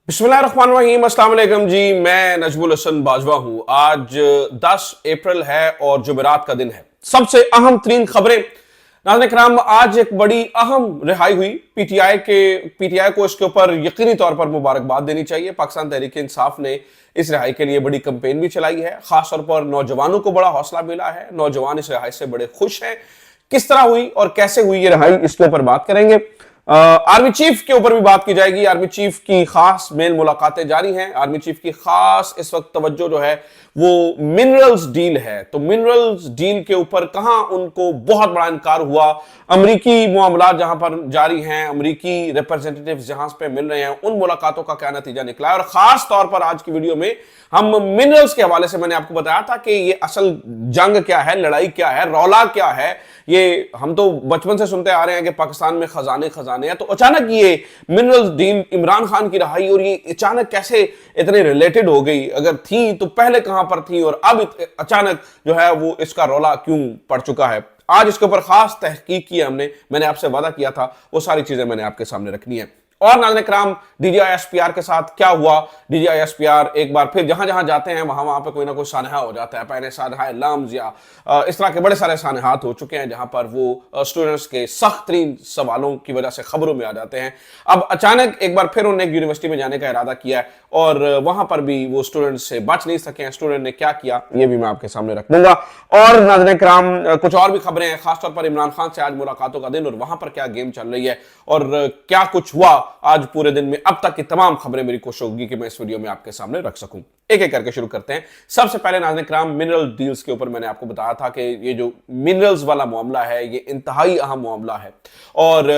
बिस्मिल्लाहिर्रहमानिर्रहीम, अस्सलाम वालेकुम जी। मैं नजमुल हसन बाजवा हूं। आज 10 अप्रैल है और जुमेरात का दिन है। सबसे अहम तरीन खबरें नाज़रीन किराम, आज एक बड़ी अहम रिहाई हुई। पीटीआई को इसके ऊपर यकीनी तौर पर मुबारकबाद देनी चाहिए। पाकिस्तान तहरीक इंसाफ ने इस रिहाई के लिए बड़ी कंपेन भी चलाई है। खासतौर पर नौजवानों को बड़ा हौसला मिला है। नौजवान इस रिहाई से बड़े खुश हैं। किस तरह हुई और कैसे हुई ये रिहाई, इसके ऊपर बात करेंगे। आर्मी चीफ के ऊपर भी बात की जाएगी। आर्मी चीफ की खास मेल मुलाकातें जारी हैं। आर्मी चीफ की खास इस वक्त तवज्जो जो है वो मिनरल्स डील है। तो मिनरल्स डील के ऊपर कहां उनको बहुत बड़ा इनकार हुआ। अमरीकी मामला जहां पर जारी हैं, अमरीकी रिप्रेजेंटेटिव जहां पे मिल रहे हैं, उन मुलाकातों का क्या नतीजा निकला है। और खास तौर पर आज की वीडियो में हम मिनरल्स के हवाले से मैंने आपको बताया था कि ये असल जंग क्या है, लड़ाई क्या है, रौला क्या है। ये हम तो बचपन से सुनते आ रहे हैं कि पाकिस्तान में खजाने खजाने हैं। तो अचानक ये मिनरल्स डील, इमरान खान की रहाई, और ये अचानक कैसे इतने रिलेटेड हो गई। अगर थी तो पहले कहां पर थी और अब अचानक जो है वो इसका रौला क्यों पड़ चुका है। आज इसके ऊपर खास तहकीक की हमने। मैंने आपसे वादा किया था, वो सारी चीजें मैंने आपके सामने रखनी है। और नाज़रीन किराम, डीजीआईएसपीआर के साथ क्या हुआ। डीजीआईएसपीआर एक बार फिर जहां जहां जाते हैं वहां वहां पे कोई ना कोई सानहा हो जाता है। पहले सानहा लम्स या इस तरह के बड़े सारे सानहात हो चुके हैं जहां पर वो स्टूडेंट्स के सख्त तरीन सवालों की वजह से खबरों में आ जाते हैं। अब अचानक एक बार फिर उन्होंने एक यूनिवर्सिटी में जाने का इरादा किया है और वहां पर भी वो स्टूडेंट्स से बच नहीं सके। स्टूडेंट ने क्या किया ये भी मैं आपके सामने रख दूंगा। और नाज़रीन किराम, कुछ और भी खबरें हैं। खासतौर पर इमरान खान से आज मुलाकातों का दिन और वहां पर क्या गेम चल रही है और क्या कुछ हुआ आज पूरे दिन में। अब तक की तमाम खबरें मेरी कोशिश होगी कि मैं इस वीडियो में आपके सामने रख सकूं। एक एक करके शुरू करते हैं। सबसे पहले नाज़रीन किराम, मिनरल डील्स के ऊपर मैंने आपको बताया था कि ये जो मिनरल्स वाला मामला है ये इंतहाई अहम मामला है और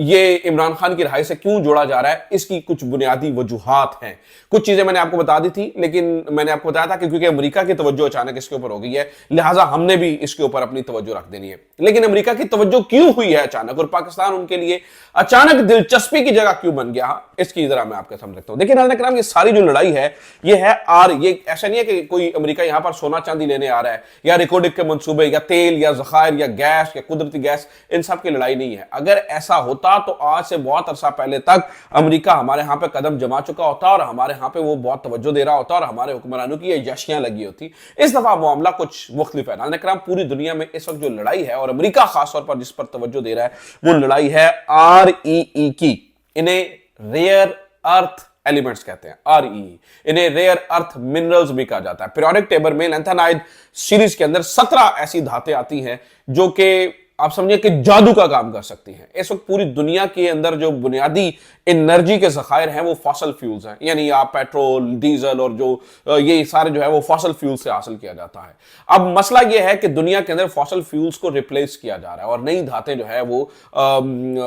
ये इमरान खान की रिहाई से क्यों जोड़ा जा रहा है, इसकी कुछ बुनियादी वजूहात हैं। कुछ चीजें मैंने आपको बता दी थी, लेकिन मैंने आपको बताया था कि क्योंकि अमेरिका की तवज्जो अचानक इसके ऊपर हो गई है, लिहाजा हमने भी इसके ऊपर अपनी तवज्जो रख देनी है। लेकिन अमेरिका की तवज्जो क्यों हुई है अचानक और पाकिस्तान उनके लिए अचानक दिलचस्पी की जगह क्यों बन गया, इसकी जरा मैं आपके सामने रखता हूं। देखिए नाज़रीन किराम, ये सारी जो लड़ाई है ये है ये ऐसा नहीं है कि कोई अमेरिका यहां पर सोना चांदी लेने आ रहा है या रिकॉर्डिंग के मंसूबे या तेल या जखायर या गैस या कुदरती गैस, इन सब की लड़ाई नहीं है। अगर ऐसा होता तो आज से बहुत अरसा पहले तक अमेरिका हमारे यहां पे कदम जमा चुका होता और हमारे यहां पे वो बहुत तवज्जो दे रहा होता और हमारे हुक्मरानों की ये यशियां लगी होती। इस दफा मामला कुछ मुख्तलिफ है। नाज़रीन किराम, पूरी दुनिया में इस वक्त जो लड़ाई है और अमेरिका खासतौर पर जिस पर तवज्जो दे रहा है वो लड़ाई है REE की। इन्हें रेयर अर्थ एलिमेंट्स कहते हैं, REE। इन्हें रेयर अर्थ मिनरल्स भी कहा जाता है। पीरियोडिक टेबल में लैंथेनाइड सीरीज के अंदर 17 ऐसी धातें आती हैं जो कि आप समझिए कि जादू का काम कर सकती हैं। इस वक्त पूरी दुनिया के अंदर जो बुनियादी एनर्जी के जखायर हैं वो फॉसल फ्यूल्स हैं, यानी आप पेट्रोल, डीजल और जो ये सारे जो है वो फॉसल फ्यूल से हासिल किया जाता है। अब मसला ये है कि दुनिया के अंदर फॉसल फ्यूल्स को रिप्लेस किया जा रहा है और नई धातें जो है वो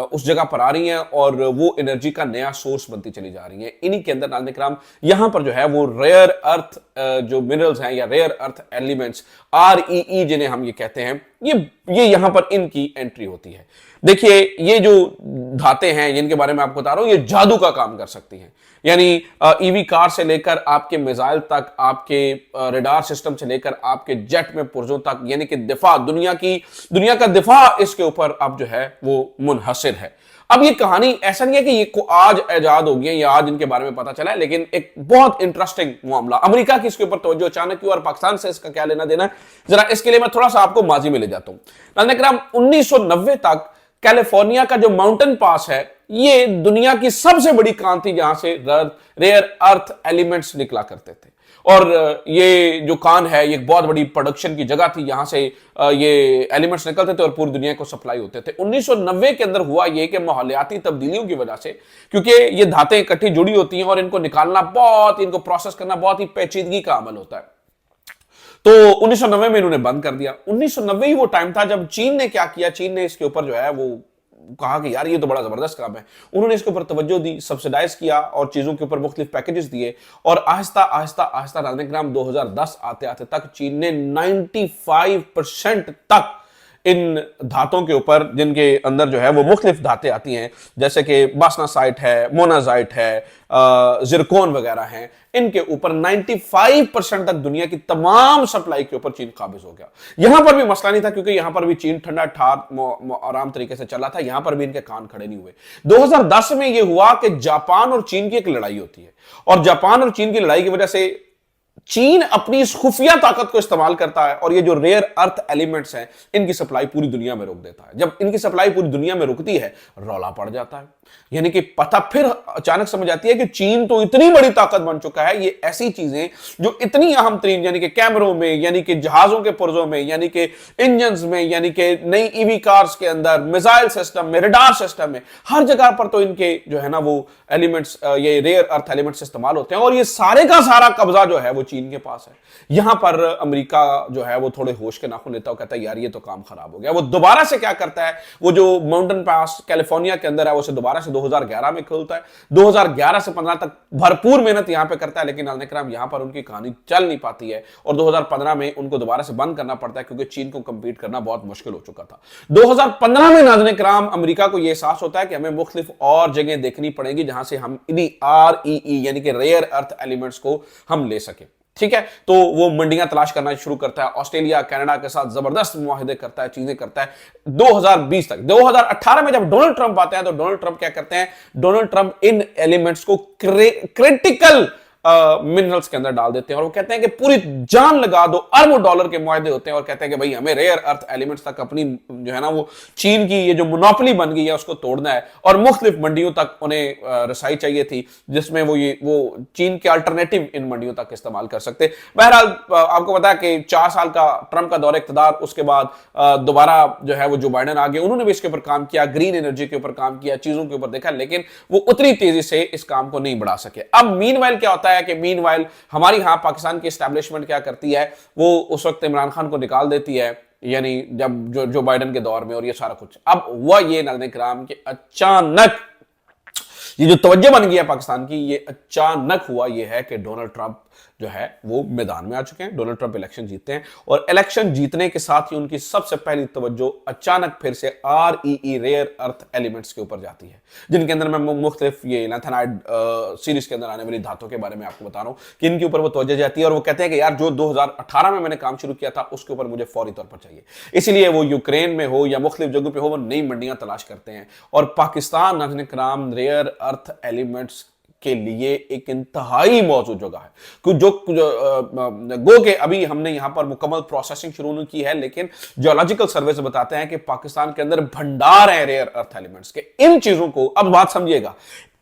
उस जगह पर आ रही हैं और वो एनर्जी का नया सोर्स बनती चली जा रही है। इन्हीं के अंदर नाज़रीन किराम यहां पर जो है वो रेयर अर्थ जो मिनरल्स हैं या रेयर अर्थ एलिमेंट्स REE जिन्हें हम ये कहते हैं, ये यहां पर इनकी एंट्री होती है। देखिए ये जो धातें हैं जिनके बारे में आपको बता रहा हूं, ये जादू का काम कर सकती हैं। यानी ईवी कार से लेकर आपके मिसाइल तक, आपके रडार सिस्टम से लेकर आपके जेट में पुर्जों तक, यानी कि दिफा, दुनिया का दिफा इसके ऊपर अब जो है वो मुनहसिर है। अब ये कहानी ऐसा नहीं है कि ये को आज इजाद हो गई है या आज इनके बारे में पता चला है, लेकिन एक बहुत इंटरेस्टिंग मामला। अमेरिका की इसके ऊपर तवज्जो अचानक क्यों और पाकिस्तान से इसका क्या लेना देना है, जरा इसके लिए मैं थोड़ा सा आपको माजी में ले जाता हूं। नाज़रीन किराम, 1990 तक कैलिफोर्निया का जो माउंटेन पास है ये दुनिया की सबसे बड़ी कान थी जहां से रेयर अर्थ एलिमेंट्स निकला करते थे। और ये जो कान है ये एक बहुत बड़ी प्रोडक्शन की जगह थी, यहां से ये एलिमेंट्स निकलते थे और पूरी दुनिया को सप्लाई होते थे। 1990 के अंदर हुआ ये कि माहौलियाती तब्दीलियों की वजह से, क्योंकि ये धातें इकट्ठी जुड़ी होती हैं और इनको निकालना इनको प्रोसेस करना बहुत ही पेचीदगी का अमल होता है, तो 1990 में इन्होंने बंद कर दिया। 1990 ही वो टाइम था जब चीन ने क्या किया, चीन ने इसके ऊपर जो है वो कहा कि यार ये तो बड़ा जबरदस्त काम है। उन्होंने इसके ऊपर तवज्जो दी, सब्सिडाइज किया और चीजों के ऊपर मुख्तलिफ पैकेजेस दिए और आहिस्ता आहिस्ता आहिस्ता नाज़रीन किराम 2010 आते आते तक चीन ने 95% तक इन धातों के ऊपर, जिनके अंदर जो है वो मुख्तलिफ धातें आती हैं, जैसे कि बासनासाइट है, मोनाजाइट है, जिरकोन वगैरह हैं, इनके ऊपर 95% तक दुनिया की तमाम सप्लाई के ऊपर चीन काबिज हो गया। यहां पर भी मसला नहीं था, क्योंकि यहां पर भी चीन ठंडा ठार आराम तरीके से चला था, यहां पर भी इनके कान खड़े नहीं हुए। 2010 में यह हुआ कि जापान और चीन की एक लड़ाई होती है, और जापान और चीन की लड़ाई की वजह से चीन अपनी इस खुफिया ताकत को इस्तेमाल करता है, और ये जो रेयर अर्थ एलिमेंट्स हैं, इनकी सप्लाई पूरी दुनिया में रोक देता है। जब इनकी सप्लाई पूरी दुनिया में रुकती है, रौला पड़ जाता है। यानी कि पता फिर अचानक समझ आती है कि चीन तो इतनी बड़ी ताकत बन चुका है, ये ऐसी चीजें जो इतनी अहम तरीन, यानी कि कैमरों में, यानी कि जहाजों के पुर्जों में, यानी कि इंजन्स में, यानी कि नई ईवी कार्स के अंदर, मिसाइल सिस्टम में, रडार सिस्टम में, हर जगह पर तो इनके जो है ना वो एलिमेंट्स, ये रेयर अर्थ एलिमेंट्स इस्तेमाल होते हैं, और ये सारे का सारा कब्जा जो है वो चीन के पास है। यहां पर अमेरिका जो है वो थोड़े होश के नाखून लेता है, कहता है यार ये तो काम खराब हो गया। वो दोबारा से क्या करता है, वो जो माउंटेन पास कैलिफोर्निया के अंदर है, वो दोबारा से 2011 में खोलता है। 2011 से 15 तक भरपूर मेहनत यहां पे करता है, लेकिन नाज़रीन किराम यहां पर उनकी कहानी चल नहीं पाती है, और 2015 में उनको दोबारा से बंद करना पड़ता है, क्योंकि चीन को कंपीट करना बहुत मुश्किल हो चुका था। 2015 में नाज़रीन किराम अमेरिका को यह एहसास होता है कि हमें मुख्तलिफ और जगह देखनी पड़ेगी जहां से हम इन्हीं REE यानी कि रेयर अर्थ एलिमेंट्स को हम ले सके। ठीक है, तो वो मंडियां तलाश करना शुरू करता है, ऑस्ट्रेलिया कनाडा के साथ जबरदस्त मुआहदे करता है, चीजें करता है 2020 तक। 2018 में जब डोनाल्ड ट्रंप आते हैं, तो डोनाल्ड ट्रंप क्या करते हैं, डोनाल्ड ट्रंप इन एलिमेंट्स को क्रिटिकल मिनरल्स के अंदर डाल देते हैं, और वो कहते हैं कि पूरी जान लगा दो, अरबों डॉलर के मुआहदे होते हैं, और कहते हैं कि भाई हमें रेयर अर्थ एलिमेंट्स तक अपनी जो है ना वो चीन की ये जो मोनोपोली बन गई है उसको तोड़ना है, और मुख्तलिफ मंडियों तक उन्हें रसाई चाहिए थी, जिसमें वो चीन के अल्टरनेटिव इन मंडियों तक इस्तेमाल कर सकते। बहरहाल आपको पता है कि 4 साल का ट्रंप का दौरे इक़्तिदार, उसके बाद दोबारा जो है वो जो बाइडेन आ गए, उन्होंने भी इसके ऊपर काम किया, ग्रीन एनर्जी के ऊपर काम किया, चीजों के ऊपर देखा, लेकिन वो उतनी तेजी से इस काम को नहीं बढ़ा सके। अब मीनवाइल क्या होता है कि मीनवाइल हमारी यहां पाकिस्तान की एस्टैब्लिशमेंट क्या करती है, वो उस वक्त इमरान खान को निकाल देती है, यानी जब जो बाइडेन के दौर में, और ये सारा कुछ अब हुआ ये नाज़रीन किराम के अचानक ये जो तवज्जो बन गई है पाकिस्तान की, ये अचानक हुआ ये है कि डोनाल्ड ट्रंप जो है वो मैदान में आ चुके हैं। डोनाल्ड ट्रंप इलेक्शन जीतते हैं, और इलेक्शन जीतने के साथ ही उनकी सबसे पहली तवज्जो अचानक फिर से REE रेयर अर्थ एलिमेंट्स के ऊपर जाती है, जिनके अंदर मैं मुख्तलिफ ये लैंथेनाइड सीरीज के अंदर आने वाली धातों के बारे में आपको बता रहा हूं कि इनके ऊपर वो तवज्जो जाती है, और वो कहते हैं कि यार जो 2018 में मैंने काम शुरू किया था उसके ऊपर मुझे फौरी तौर पर चाहिए। इसलिए वो यूक्रेन में हो या मुख्तलिफ जगहों पर हो, वो नई मंडियां तलाश करते हैं, और पाकिस्तान नाज़रीन किराम रेयर अर्थ एलिमेंट्स के लिए एक इंतहाई मौजूद जगह है, जो गो के अभी हमने यहां पर मुकम्मल प्रोसेसिंग शुरू नहीं की है, लेकिन जियोलॉजिकल सर्वे बताते हैं कि पाकिस्तान के अंदर भंडार है रेयर अर्थ एलिमेंट्स के। इन चीजों को अब बात समझिएगा,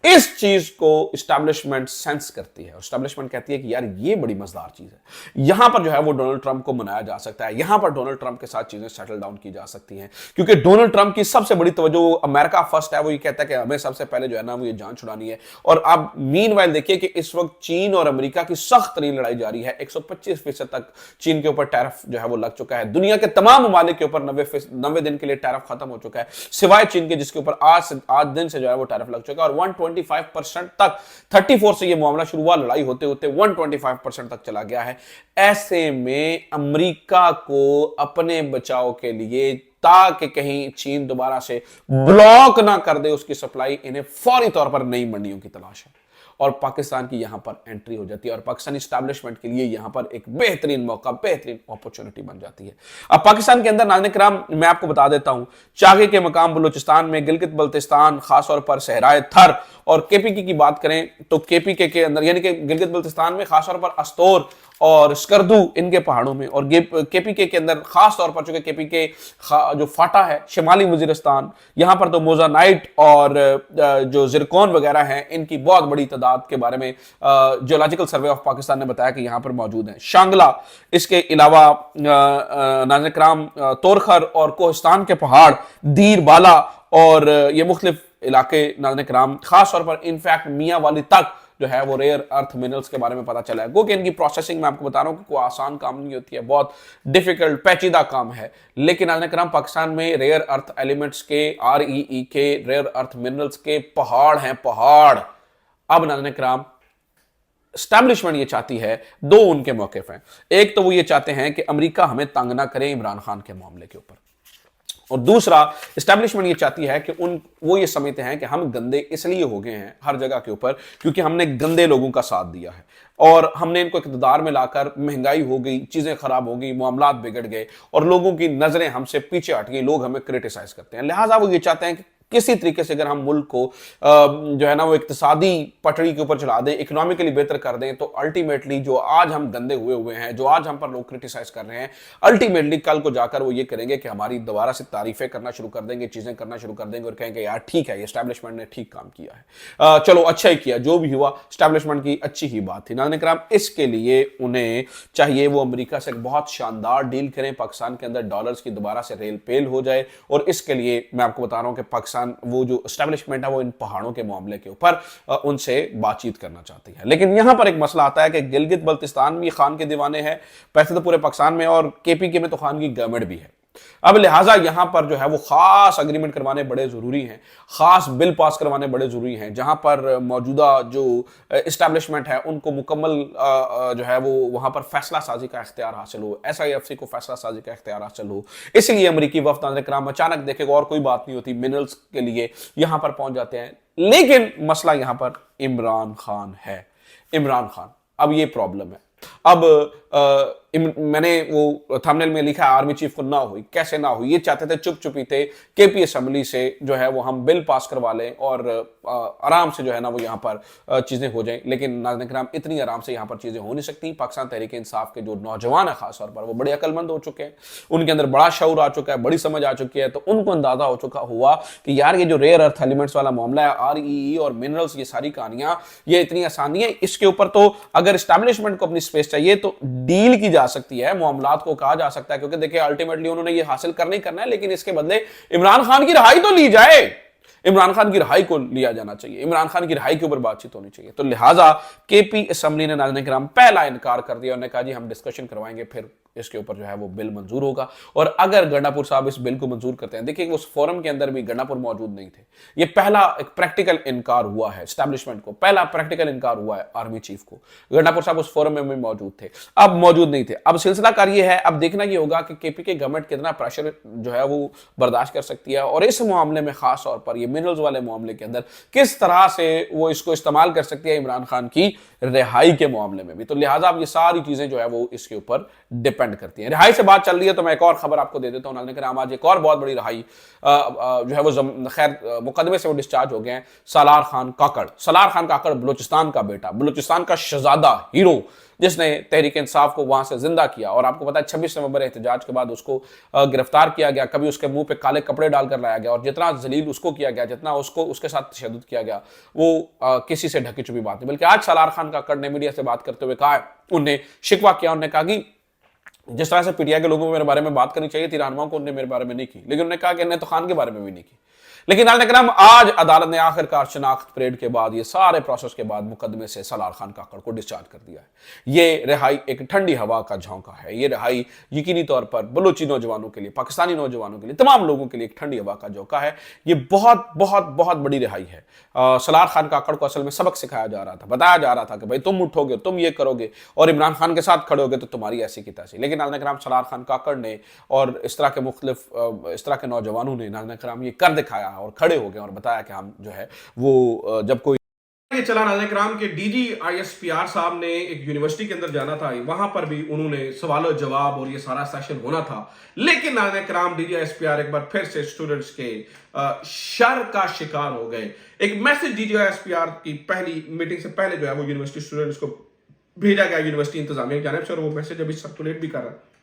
इस चीज को एस्टैब्लिशमेंट सेंस करती है, एस्टैब्लिशमेंट कहती है कि यार ये बड़ी मजेदार चीज है, यहां पर जो है वो डोनाल्ड ट्रंप को मनाया जा सकता है, यहां पर डोनाल्ड ट्रंप के साथ चीजें सेटल डाउन की जा सकती हैं, क्योंकि डोनाल्ड ट्रंप की सबसे बड़ी तवज्जो अमेरिका फर्स्ट है, वो ये कहता है कि हमें सबसे पहले जो है ना वो ये जान छुड़ानी है। और आप मीनवाइल देखिए कि इस वक्त चीन और अमेरिका की सख्त तरीन लड़ाई जारी है। 125% तक चीन के ऊपर टैरिफ जो है वो लग चुका है, दुनिया के तमाम ममालिक के ऊपर 90 दिन के लिए टैरिफ खत्म हो चुका है, सिवाय चीन के, जिसके ऊपर आज दिन से जो है वो टैरिफ लग चुका है, और 125% तक 34 से ये मामला शुरू हुआ, लड़ाई होते होते 125% तक चला गया है। ऐसे में अमेरिका को अपने बचाव के लिए, ताकि कहीं चीन दोबारा से ब्लॉक ना कर दे उसकी सप्लाई, इन्हें फौरी तौर पर नई मंडियों की तलाश है, और पाकिस्तान की यहां पर एंट्री हो जाती है, और पाकिस्तानी एस्टैब्लिशमेंट के लिए यहां पर एक बेहतरीन मौका, बेहतरीन अपॉर्चुनिटी बन जाती है। अब पाकिस्तान के अंदर नाज़रीन किराम मैं आपको बता देता हूं, चागे के मकाम बलूचिस्तान में, गिलगित बल्तिस्तान, खासतौर पर सहराए थर, और केपीके की बात करें तो केपीके के अंदर, यानी कि गिलगित बल्तिस्तान में खासतौर पर अस्तोर और स्कर्दू, इनके पहाड़ों में, और केपीके के अंदर खास तौर पर, चूंकि केपीके जो फाटा है शिमाली वजीरिस्तान, यहां पर तो मोजानाइट और जो जिरकॉन वगैरह हैं, इनकी बहुत बड़ी तादाद के बारे में जियोलॉजिकल सर्वे ऑफ पाकिस्तान ने बताया कि यहां पर मौजूद है। शांगला, इसके अलावा नाज़रीन किराम तोरखर और कोहिस्तान के पहाड़, दीर बाला, और ये मुख्तलिफ इलाके नाज़रीन किराम, खास तौर पर इनफैक्ट मियां वाली तक जो है वो रेयर अर्थ मिनरल्स के बारे में पता चला है। क्योंकि इनकी प्रोसेसिंग में आपको बता रहा हूं कि कोई आसान काम नहीं होती है, बहुत डिफिकल्ट पेचीदा काम है, लेकिन नाज़रीन किराम पाकिस्तान में रेयर अर्थ एलिमेंट्स के, REE के, रेयर अर्थ मिनरल्स के पहाड़ हैं, पहाड़। अब नाज़रीन किराम एस्टैब्लिशमेंट ये चाहती है, दो उनके मौक़िफ़ हैं। एक तो वो ये चाहते हैं कि अमेरिका हमें तंग ना करे इमरान खान के मामले के ऊपर, और दूसरा, एस्टैब्लिशमेंट ये चाहती है कि वो ये समझते हैं कि हम गंदे इसलिए हो गए हैं हर जगह के ऊपर क्योंकि हमने गंदे लोगों का साथ दिया है और हमने इनको इक़्तिदार में लाकर महंगाई हो गई, चीजें खराब हो गई, मामलात बिगड़ गए और लोगों की नजरें हमसे पीछे हट गई, लोग हमें क्रिटिसाइज करते हैं। लिहाजा वो ये चाहते हैं कि किसी तरीके से अगर हम मुल्क को जो है ना वो इक्तिसादी पटड़ी के ऊपर चला दें, इकोनॉमिकली बेहतर कर दें, तो अल्टीमेटली जो आज हम गंदे हुए हैं, जो आज हम पर लोग क्रिटिसाइज कर रहे हैं, अल्टीमेटली कल को जाकर वो ये करेंगे कि हमारी दोबारा से तारीफें करना शुरू कर देंगे, चीजें करना शुरू कर देंगे और कहेंगे यार ठीक है, ये एस्टैब्लिशमेंट ने ठीक काम किया है, चलो अच्छा ही किया, जो भी हुआ एस्टैब्लिशमेंट की अच्छी ही बात थी। नाज़रीन किराम, इसके लिए उन्हें चाहिए वो अमेरिका से एक बहुत शानदार डील करें, पाकिस्तान के अंदर डॉलर्स की दोबारा से रेल पेल हो जाए और इसके लिए मैं आपको बता रहा हूं कि पाकिस्तान वो जो एस्टैब्लिशमेंट है वो इन पहाड़ों के मामले के ऊपर उनसे बातचीत करना चाहती है। लेकिन यहां पर एक मसला आता है कि गिलगित बल्तिस्तान भी खान के दीवाने हैं, पैसे तो पूरे पाकिस्तान में और केपीके में तो खान की गवर्नमेंट भी है। अब लिहाजा यहां पर जो है वो खास अग्रीमेंट करवाने बड़े जरूरी हैं, खास बिल पास करवाने बड़े जरूरी हैं, जहां पर मौजूदा जो एस्टैब्लिशमेंट है उनको मुकम्मल जो है वो वहां पर फैसला साजी का इख्तियार हासिल हो, SIFC को फैसला साजी का इख्तियार हासिल हो। इसलिए अमरीकी वफ्द नाज़रीन किराम अचानक देखेगा और कोई बात नहीं होती, मिनरल्स के लिए यहां पर पहुंच जाते हैं। लेकिन मसला यहां पर इमरान खान है। इमरान खान, अब ये प्रॉब्लम है। अब मैंने वो थंबनेल में लिखा आर्मी चीफ को ना हुई, कैसे ना हुई, ये चाहते थे चुप चुपी थे केपी असेंबली से जो है वो हम बिल पास करवा लें और आराम से जो है ना वो यहाँ पर चीजें हो जाएं। लेकिन नाज़रीन किराम, इतनी आराम से यहाँ पर चीजें हो नहीं सकती। पाकिस्तान तहरीक इंसाफ के जो नौजवान है खास तौर पर वो बड़े अक्लमंद हो चुके हैं, उनके अंदर बड़ा शऊर आ चुका है, बड़ी समझ आ चुकी है, तो उनको अंदाजा हो चुका हुआ कि यार ये जो रेयर अर्थ एलिमेंट्स वाला मामला है, REE और मिनरल्स, ये सारी कहानियां ये इतनी आसानी है, इसके ऊपर तो अगर एस्टैब्लिशमेंट को अपनी स्पेस चाहिए तो डील की जा सकती है, मामलात को कहा जा सकता है, क्योंकि देखिए अल्टीमेटली उन्होंने ये हासिल करना ही करना है, लेकिन इसके बदले इमरान खान की रिहाई तो ली जाए, इमरान खान की रिहाई को लिया जाना चाहिए, इमरान खान की रिहाई के ऊपर बातचीत होनी चाहिए। तो लिहाजा केपी असेंबली ने नाज़रीन किराम पहला इनकार कर दिया, उन्होंने कहा जी हम डिस्कशन करवाएंगे, फिर इसके ऊपर जो है वो बिल मंजूर होगा। और अगर गंडापुर साहब इस बिल को मंजूर करते हैं, देखिए उस फोरम के अंदर भी गंडापुर मौजूद नहीं थे, ये पहला एक प्रैक्टिकल इनकार हुआ है एस्टैब्लिशमेंट को, पहला प्रैक्टिकल इनकार हुआ है आर्मी चीफ को। गंडापुर साहब उस फोरम में भी मौजूद थे, अब मौजूद नहीं थे। अब सिलसिला कार ये है, अब देखना ये होगा कि केपी के गवर्नमेंट कितना प्रेशर जो है वो बर्दाश्त कर सकती है और इस मामले में खास तौर पर ये मिनरल्स वाले मामले के अंदर किस तरह से वो इसको इस्तेमाल कर सकती है इमरान खान की रिहाई के मामले में भी। तो लिहाजा अब ये सारी चीजें जो है वो इसके ऊपर डिपेंड करती हैं। रिहाई से बात चल रही है तो मैं एक और खबर आपको दे देता हूं नाज़रीन किराम, आज एक और बहुत बड़ी रिहाई जो है वो खैर मुकदमे से वो डिस्चार्ज हो गए हैं। सालार खान काकड़, सालार खान काकड़ बलूचिस्तान का बेटा, बलूचिस्तान का शहजादा, हीरो, जिसने तहरीक इंसाफ को वहां से जिंदा किया। और आपको पता है 26 नवंबर एहतजाज के बाद उसको गिरफ्तार किया गया, कभी उसके मुंह पे काले कपड़े डालकर लाया गया और जितना जलील उसको किया गया, जितना उसको उसके साथ तशद्दुद किया गया, वो किसी से ढकी छुपी बात नहीं। बल्कि आज सालार खान काकड़ ने मीडिया से बात करते हुए कहा, उन्हें शिकवा किया, उन्होंने कहा कि जिस तरह से पीटीआई के लोगों को मेरे बारे में बात करनी चाहिए थी, रहनुमाओं को उन्होंने मेरे बारे में नहीं की, लेकिन उन्होंने कहा कि इन्हें तो खान के बारे में भी नहीं की। लेकिन नाज़रीन आज अदालत ने आखिरकार शनाख्त परेड के बाद, ये सारे प्रोसेस के बाद मुकदमे से सालार खान काकड़ को डिस्चार्ज कर दिया है। ये रिहाई एक ठंडी हवा का झोंका है, ये रिहाई यकीनी तौर पर बलूची नौजवानों के लिए, पाकिस्तानी नौजवानों के लिए, तमाम लोगों के लिए एक ठंडी हवा का झोंका है। ये बहुत बहुत बहुत बड़ी रिहाई है। सालार खान काकड़ को असल में सबक सिखाया जा रहा था, बताया जा रहा था कि भाई तुम उठोगे, तुम ये करोगे और इमरान खान के साथ खड़े होगे तो तुम्हारी ऐसी की तैसी। लेकिन नाज़रीन किराम सालार खान काकड़ ने और इस तरह के मुख्तलिफ इस तरह के नौजवानों ने नाज़रीन किराम ये कर दिखाया और खड़े हो गए और बताया कि हम जो है वो जब कोई चला नाज़रीन किराम के DG ISPR साहब ने एक यूनिवर्सिटी के अंदर जाना था, वहां पर भी उन्होंने सवाल और जवाब और ये सारा सेशन होना था। लेकिन नाज़रीन किराम DG ISPR एक बार फिर से स्टूडेंट्स के शर का शिकार हो गए। एक मैसेज DG ISPR की पहली मीटिंग से पहले जो है वो यूनिवर्सिटी स्टूडेंट्स को भेजा गया यूनिवर्सिटी इंतजामिया की जानिब से, और वो मैसेज अभी सर्कुलेट भी कर रहा है,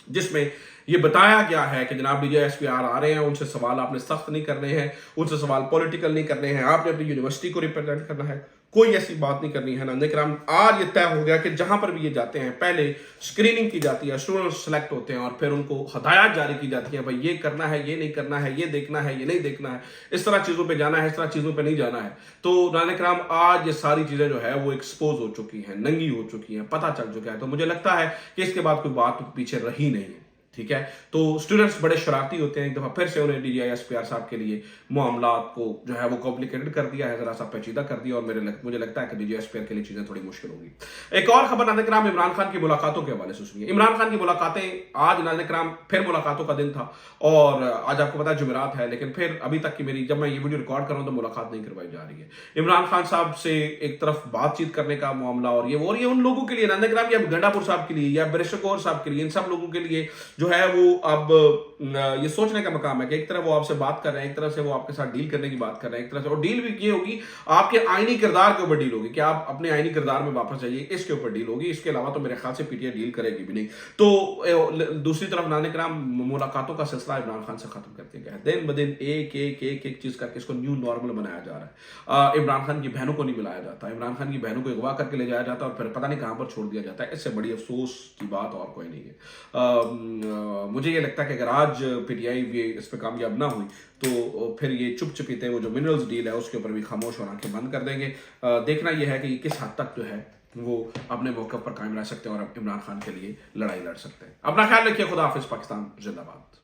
जिसमें ये बताया गया है कि जनाब DG ISPR आ रहे हैं, उनसे सवाल आपने सख्त नहीं करने हैं, उनसे सवाल पॉलिटिकल नहीं करने हैं, आपने अपनी यूनिवर्सिटी को रिप्रेजेंट करना है, कोई ऐसी बात नहीं करनी है। नाज़रीन किराम आज ये तय हो गया कि जहां पर भी ये जाते हैं पहले स्क्रीनिंग की जाती है, स्टूडेंट सेलेक्ट होते हैं और फिर उनको हदायत जारी की जाती है, भाई ये करना है, ये नहीं करना है, ये देखना है, ये नहीं देखना है, इस तरह चीजों पे जाना है, इस तरह चीजों पे नहीं जाना है। तो नाज़रीन किराम आज ये सारी चीजें जो है वो एक्सपोज हो चुकी हैं, नंगी हो चुकी हैं, पता चल चुका है। तो मुझे लगता है कि इसके बाद कोई बात पीछे रही नहीं है। ठीक है। तो स्टूडेंट्स बड़े शरारती होते हैं, एक दफा फिर से उन्हें DGI-SPR साहब के लिए मामलात को जो है वो कॉम्प्लिकेटेड कर दिया है, जरा सा पेचीदा कर दिया, और मुझे लगता है कि DGI-SPR के लिए चीजें थोड़ी मुश्किल होगी। एक और खबर नाज़रीन कराम इमरान खान की मुलाकातों के हवाले से सुनिए। इमरान खान की मुलाकातें आज नाज़रीन कराम फिर मुलाकातों का दिन था, और आज आपको पता है जुमेरात है, लेकिन फिर अभी तक की मेरी, जब मैं ये वीडियो रिकॉर्ड कर रहा हूं तो मुलाकात नहीं करवाई जा रही है। इमरान खान साहब से एक तरफ बातचीत करने का मामला, और ये उन लोगों के लिए नाज़रीन कराम, या गंडापुर साहब के लिए या बैरिस्टर कौर साहब के लिए, इन सब लोगों के लिए जो है वो अब ये सोचने का मकाम है कि एक तरफ वो आपसे बात कर रहे हैं, एक तरफ से वो आपके साथ डील करने की बात कर रहे हैं, एक तरफ से, और डील भी ये होगी आपके आईनी किरदार के ऊपर डील होगी कि आप अपने आईनी किरदार में वापस जाइए, इसके ऊपर डील होगी। इसके अलावा तो मेरे ख्याल से पीटीआई डील करेगी भी नहीं। तो दूसरी तरफ नाज़रीन कराम मुलाकातों का सिलसिला इमरान खान से खत्म कर दिया गया है। दिन ब दिन एक चीज करके इसको न्यू नॉर्मल बनाया जा रहा है। इमरान खान की बहनों को नहीं बुलाया जाता, इमरान खान की बहनों को अगवा करके ले जाया जाता है और फिर पता नहीं कहां पर छोड़ दिया जाता है। इससे बड़ी अफसोस की बात और कोई नहीं है। मुझे ये लगता है कि अगर आज पीटीआई इस पर कामयाब ना हुई तो फिर ये चुप चुपीते वो जो मिनरल्स डील है उसके ऊपर भी खामोश और आंखें बंद कर देंगे। देखना यह है कि किस हद तक जो है वो अपने मौके पर कायम रह सकते हैं और इमरान खान के लिए लड़ाई लड़ सकते हैं। अपना ख्याल रखिए। खुदा हाफिज। पाकिस्तान जिंदाबाद।